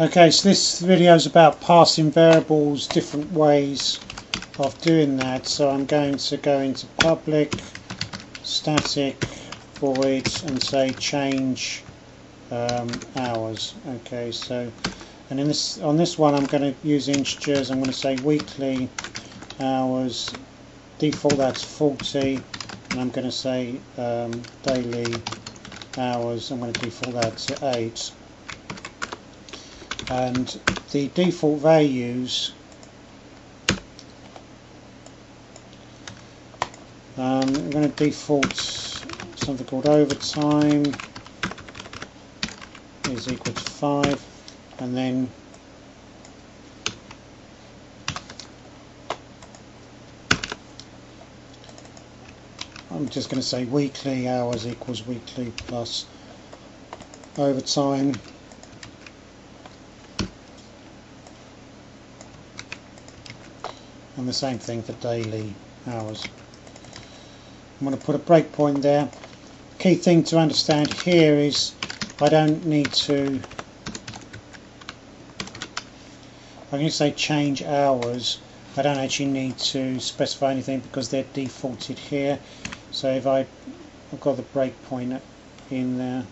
Okay, so this video is about passing variables, different ways of doing that. So I'm going to go into public static void and say change hours. Okay, so and in this on this one I'm going to use integers. I'm going to say weekly hours, default that's 40, and I'm going to say daily hours, I'm going to default that to 8. And the default values, I'm going to default something called overtime is equal to 5, and then I'm just going to say weekly hours equals weekly plus overtime. And the same thing for daily hours. I'm going to put a breakpoint there. Key thing to understand here is I don't need to, I'm going to say change hours. I don't actually need to specify anything because they're defaulted here. So if I've got the breakpoint in there,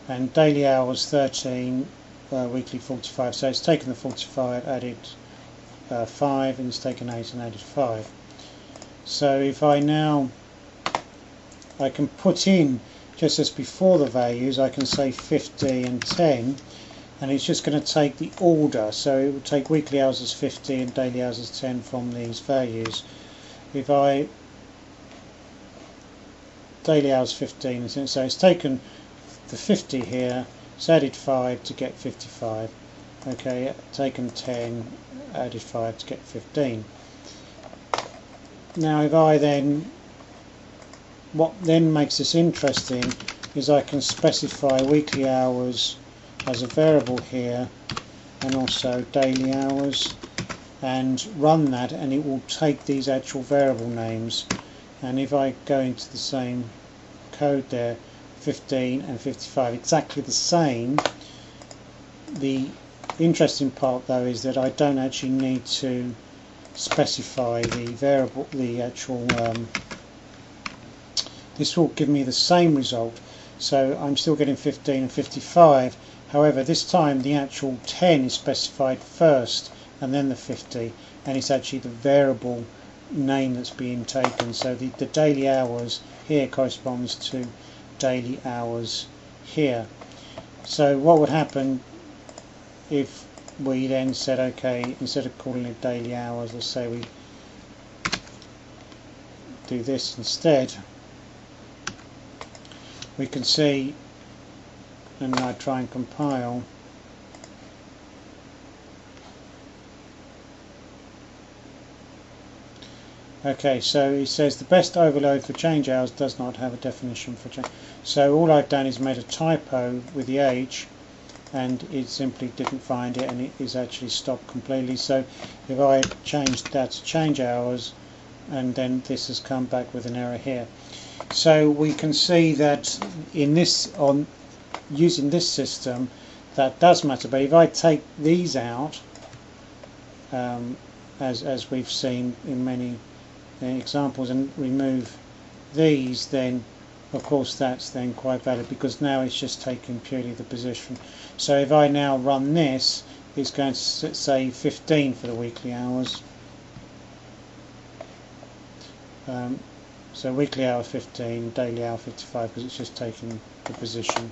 and daily hours 13, weekly 45. So it's taken the 45, added 5, and it's taken 8 and added 5. So if I can put in, just as before the values, I can say 50 and 10, and it's just going to take the order. So it will take weekly hours as 50 and daily hours as 10 from these values. If I daily hours 15, so it's taken the 50 here, it's added 5 to get 55. Okay, taken 10, added 5 to get 15. Now if I then, what then makes this interesting is I can specify weekly hours as a variable here and also daily hours, and run that, and it will take these actual variable names. And if I go into the same code there, 15 and 55, exactly the same. The interesting part though is that I don't actually need to specify the variable, the actual this will give me the same result. So I'm still getting 15 and 55, however this time the actual 10 is specified first and then the 50, and it's actually the variable name that's being taken. So the daily hours here corresponds to daily hours here. So what would happen if we then said, okay, instead of calling it daily hours, let's say we do this instead. We can see, and I try and compile, okay, so it says the best overload for change hours does not have a definition for change. So all I've done is made a typo with the age, and it simply didn't find it, and it is actually stopped completely. So if I changed that to change hours, and then this has come back with an error here. So we can see that in this, on using this system, that does matter. But if I take these out, as we've seen in many examples, and remove these, then of course that's then quite valid, because now it's just taking purely the position. So if I now run this, it's going to say 15 for the weekly hours. So weekly hour 15, daily hour 55, because it's just taking the position.